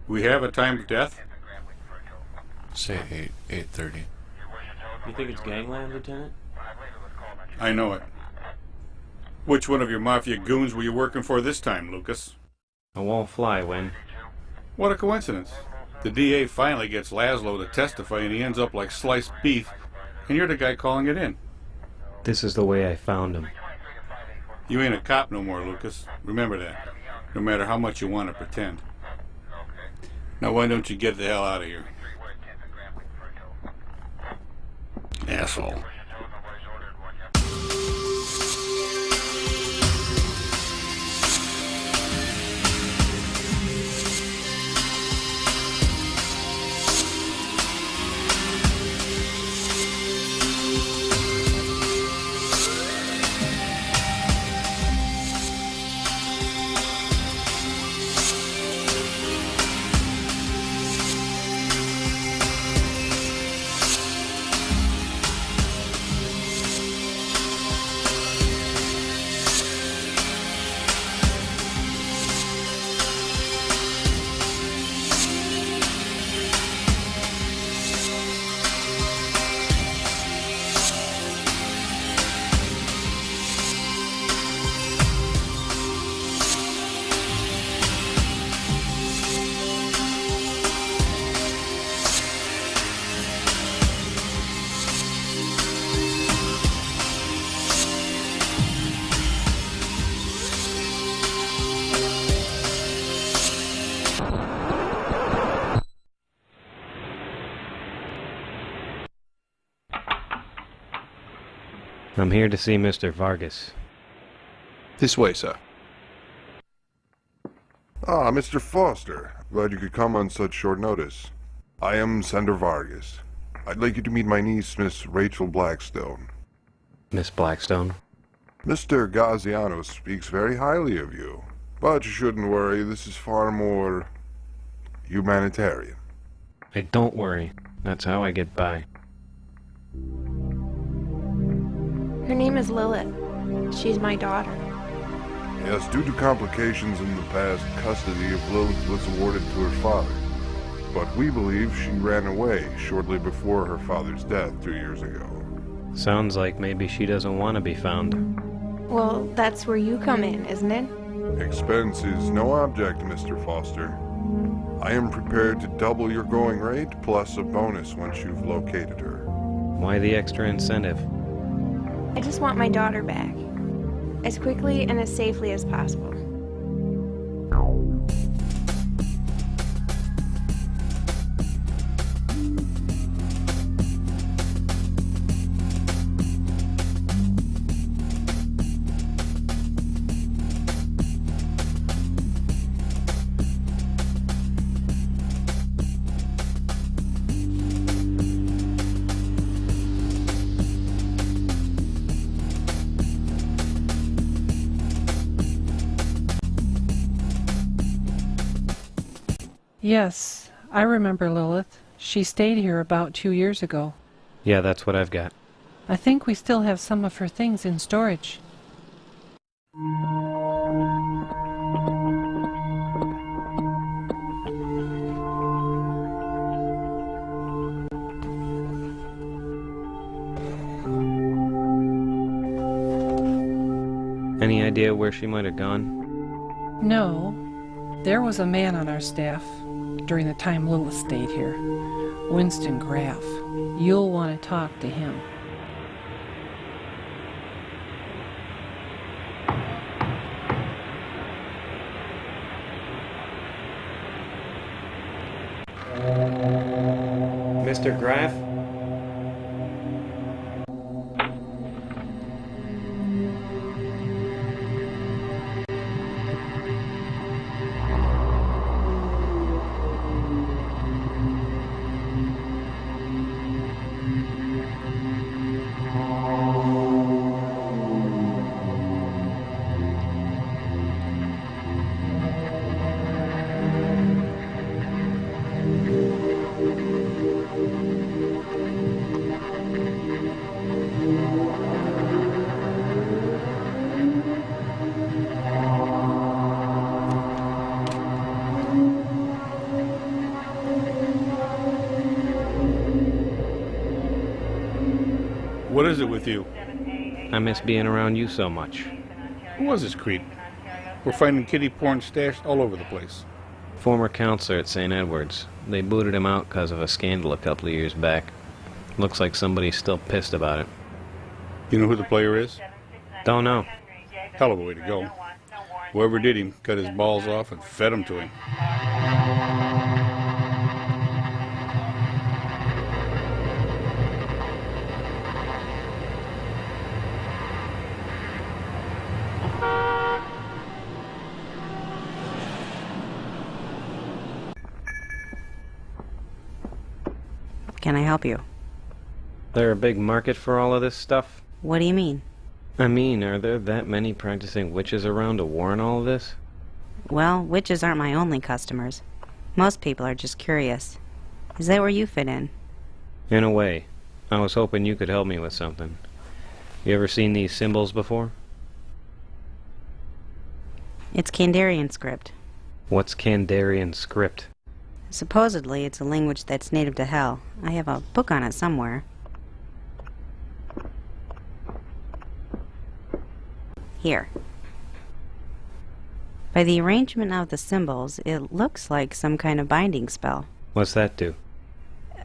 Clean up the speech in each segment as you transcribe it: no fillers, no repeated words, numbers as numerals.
We have a time of death? Say 8:30. You think it's gangland, Lieutenant? I know it. Which one of your Mafia goons were you working for this time, Lucas? I won't fly, Win. What a coincidence. The DA finally gets Laszlo to testify and he ends up like sliced beef, and you're the guy calling it in. This is the way I found him. You ain't a cop no more, Lucas. Remember that. No matter how much you want to pretend. Now why don't you get the hell out of here? Asshole. I'm here to see Mr. Vargas. This way, sir. Ah, Mr. Foster. Glad you could come on such short notice. I am Senator Vargas. I'd like you to meet my niece, Miss Rachael Blackstone. Miss Blackstone? Mr. Gaziano speaks very highly of you. But you shouldn't worry, this is far more humanitarian. Hey, don't worry. That's how I get by. Her name is Lilith. She's my daughter. Yes, due to complications in the past, custody of Lilith was awarded to her father. But we believe she ran away shortly before her father's death 2 years ago. Sounds like maybe she doesn't want to be found. Well, that's where you come in, isn't it? Expense is no object, Mr. Foster. I am prepared to double your going rate, plus a bonus once you've located her. Why the extra incentive? I just want my daughter back. As quickly and as safely as possible. Yes, I remember Lilith. She stayed here about 2 years ago. Yeah, that's what I've got. I think we still have some of her things in storage. Any idea where she might have gone? No, there was a man on our staff during the time Lilith stayed here. Winston Graff. You'll want to talk to him. Mr. Graff? What is it with you? I miss being around you so much. Who was this creep? We're finding kiddie porn stashed all over the place. Former counselor at St. Edward's. They booted him out because of a scandal a couple of years back. Looks like somebody's still pissed about it. You know who the player is? Don't know. Hell of a way to go. Whoever did him cut his balls off and fed them to him. Can I help you? There a big market for all of this stuff? What do you mean? I mean, are there that many practicing witches around to warrant all of this? Well, witches aren't my only customers. Most people are just curious. Is that where you fit in? In a way. I was hoping you could help me with something. You ever seen these symbols before? It's Kandarian script. What's Kandarian script? Supposedly, it's a language that's native to hell. I have a book on it somewhere. Here. By the arrangement of the symbols, it looks like some kind of binding spell. What's that do?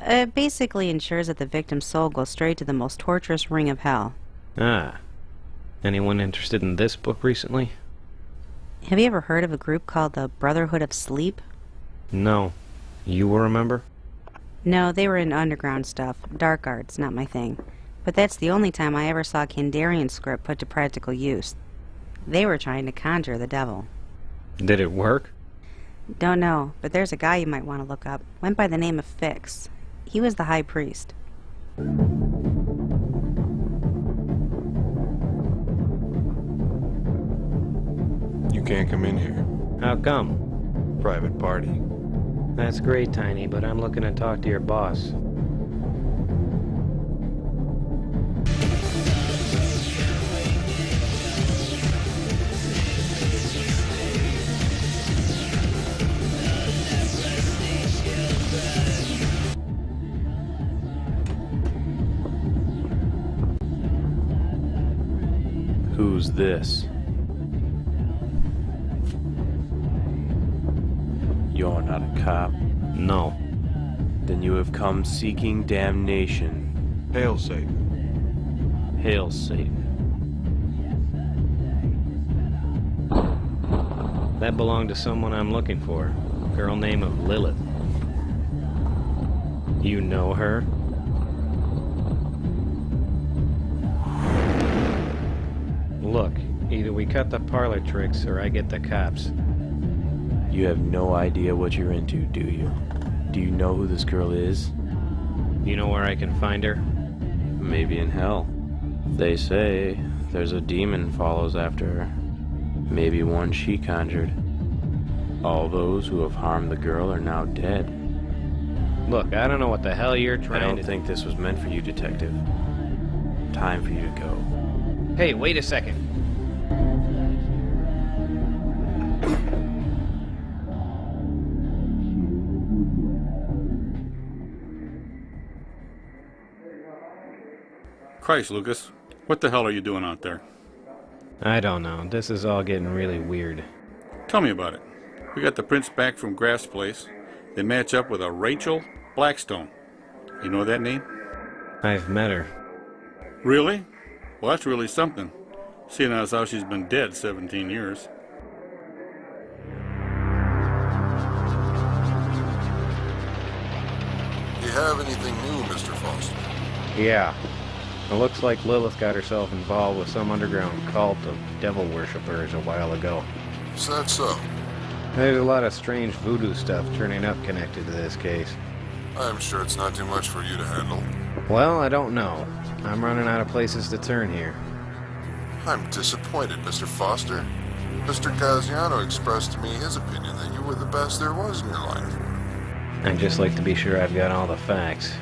It basically ensures that the victim's soul goes straight to the most torturous ring of hell. Ah. Anyone interested in this book recently? Have you ever heard of a group called the Brotherhood of Sleep? No. You will remember? No, they were into underground stuff. Dark arts, not my thing. But that's the only time I ever saw Kandarian script put to practical use. They were trying to conjure the devil. Did it work? Don't know, but there's a guy you might want to look up. Went by the name of Fix. He was the high priest. You can't come in here. How come? Private party. That's great, Tiny, but I'm looking to talk to your boss. Who's this? You're not a cop. No. Then you have come seeking damnation. Hail Satan. Hail Satan. That belonged to someone I'm looking for. A girl named Lilith. You know her? Look, either we cut the parlor tricks or I get the cops. You have no idea what you're into, do you? Do you know who this girl is? You know where I can find her? Maybe in hell. They say there's a demon follows after her. Maybe one she conjured. All those who have harmed the girl are now dead. Look, I don't know what the hell you're I trying don't to... think this was meant for you, Detective. Time for you to go. Hey, wait a second. Christ, Lucas. What the hell are you doing out there? I don't know. This is all getting really weird. Tell me about it. We got the prints back from Graff's place. They match up with a Rachael Blackstone. You know that name? I've met her. Really? Well, that's really something, seeing as how she's been dead 17 years. Do you have anything new, Mr. Foster? Yeah. It looks like Lilith got herself involved with some underground cult of devil worshippers a while ago. Is that so? There's a lot of strange voodoo stuff turning up connected to this case. I'm sure it's not too much for you to handle. Well, I don't know. I'm running out of places to turn here. I'm disappointed, Mr. Foster. Mr. Gaziano expressed to me his opinion that you were the best there was in your life. I'd just like to be sure I've got all the facts.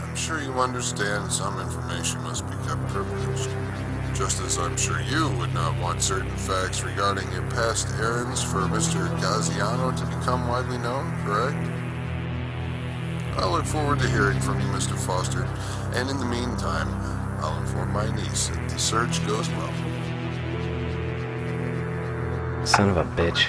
I'm sure you understand some information must be kept privileged. Just as I'm sure you would not want certain facts regarding your past errands for Mr. Gaziano to become widely known, correct? I look forward to hearing from you, Mr. Foster, and in the meantime, I'll inform my niece that the search goes well. Son of a bitch.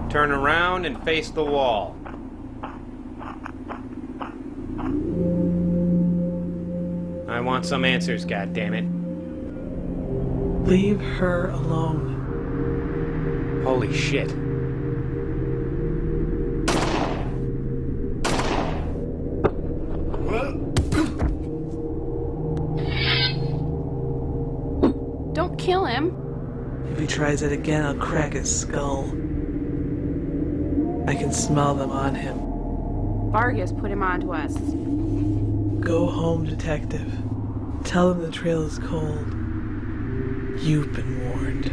Turn around and face the wall. I want some answers, goddammit. Leave her alone. Holy shit. Don't kill him. If he tries it again, I'll crack his skull. I can smell them on him. Vargas put him on to us. Go home, detective. Tell them the trail is cold. You've been warned.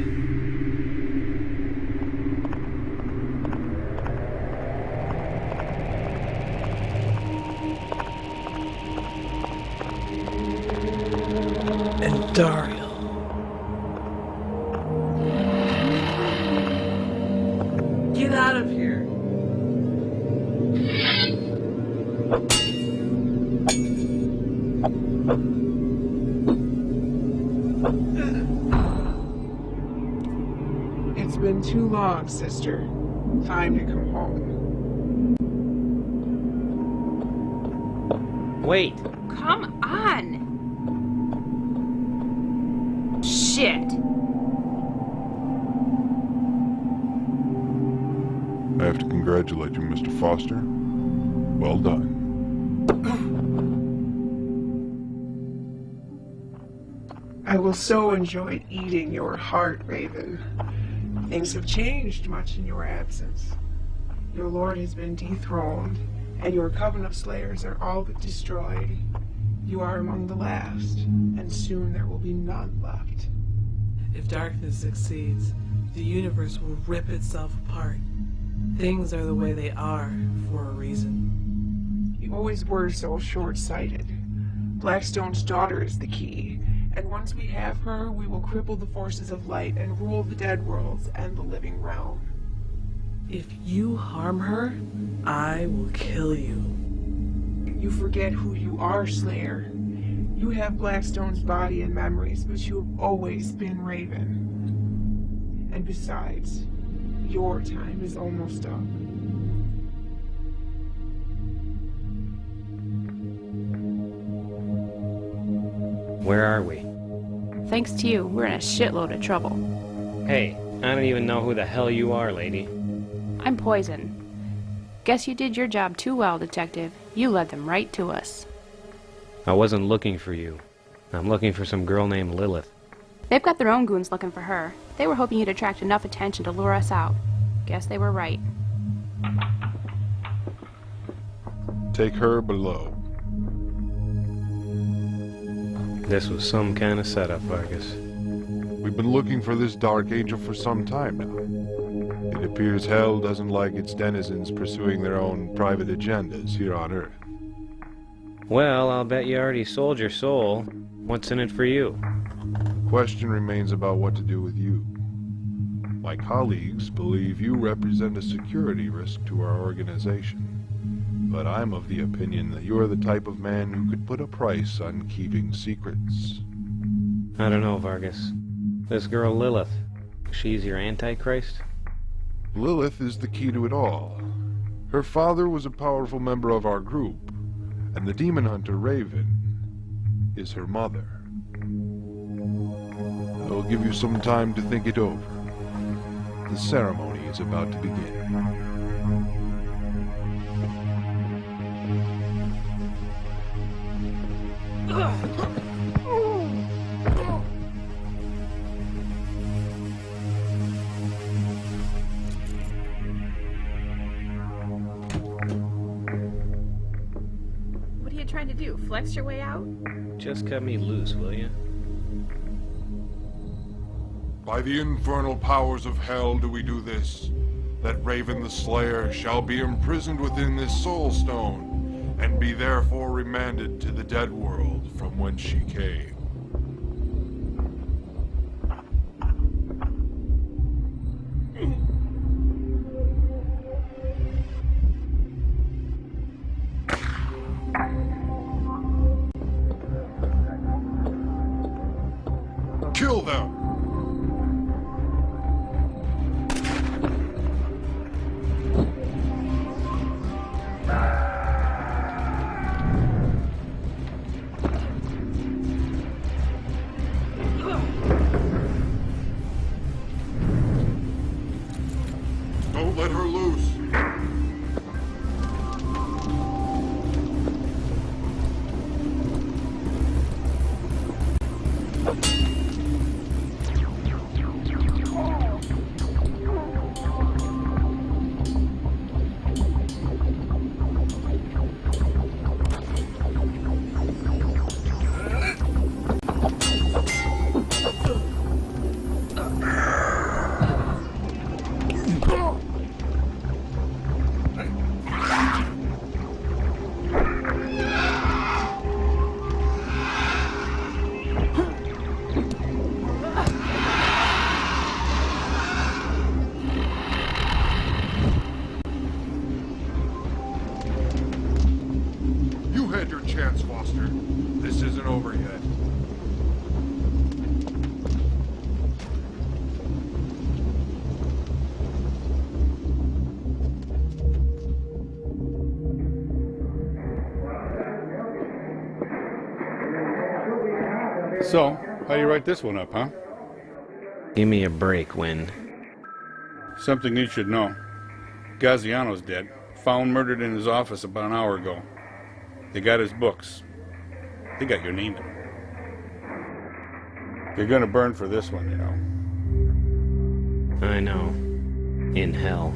And Dario. Get out of here. It's been too long, sister. Time to come home. Wait. Come on. Shit. I have to congratulate you, Mr. Foster. Well done. I will so enjoy eating your heart, Raven. Things have changed much in your absence. Your lord has been dethroned, and your coven of slayers are all but destroyed. You are among the last, and soon there will be none left. If darkness succeeds, the universe will rip itself apart. Things are the way they are for a reason. You always were so short-sighted. Blackstone's daughter is the key, and once we have her, we will cripple the forces of light and rule the dead worlds and the living realm. If you harm her, I will kill you. You forget who you are, Slayer. You have Blackstone's body and memories, but you have always been Raven. And besides, your time is almost up. Where are we? Thanks to you, we're in a shitload of trouble. Hey, I don't even know who the hell you are, lady. I'm Poison. Guess you did your job too well, detective. You led them right to us. I wasn't looking for you. I'm looking for some girl named Lilith. They've got their own goons looking for her. They were hoping you'd attract enough attention to lure us out. Guess they were right. Take her below. This was some kind of setup, Vargas. We've been looking for this dark angel for some time now. It appears hell doesn't like its denizens pursuing their own private agendas here on Earth. Well, I'll bet you already sold your soul. What's in it for you? Question remains about what to do with you. My colleagues believe you represent a security risk to our organization. But I'm of the opinion that you're the type of man who could put a price on keeping secrets. I don't know, Vargas. This girl Lilith, she's your Antichrist? Lilith is the key to it all. Her father was a powerful member of our group, and the demon hunter Raven is her mother. I'll give you some time to think it over. The ceremony is about to begin. What are you trying to do? Flex your way out? Just cut me loose, will you? By the infernal powers of hell do we do this, that Raven the Slayer shall be imprisoned within this soul stone, and be therefore remanded to the dead world from whence she came. Kill them! Don't let her loose! This isn't over yet. So, how do you write this one up, huh? Give me a break, Win. Something you should know. Gaziano's dead. Found murdered in his office about an hour ago. They got his books. They got your name in them. You're gonna burn for this one, you know. I know. In hell.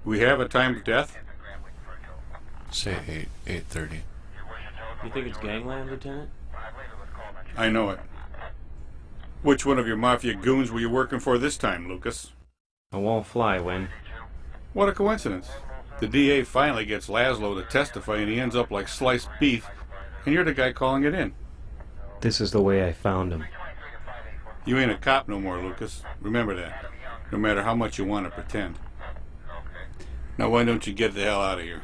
We have a time of death? Say 8:30. You think it's gangland, Lieutenant? I know it. Which one of your Mafia goons were you working for this time, Lucas? I won't fly, Win. What a coincidence. The DA finally gets Laszlo to testify and he ends up like sliced beef, and you're the guy calling it in. This is the way I found him. You ain't a cop no more, Lucas. Remember that. No matter how much you want to pretend. Now why don't you get the hell out of here?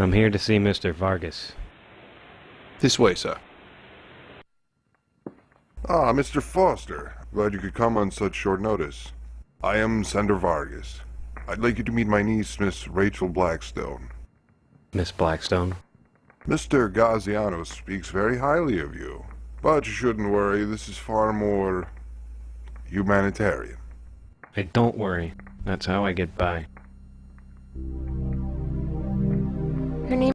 I'm here to see Mr. Vargas. This way, sir. Ah, Mr. Foster. Glad you could come on such short notice. I am Senator Vargas. I'd like you to meet my niece, Miss Rachael Blackstone. Miss Blackstone? Mr. Gaziano speaks very highly of you. But you shouldn't worry, this is far more humanitarian. Hey, don't worry. That's how I get by. Her name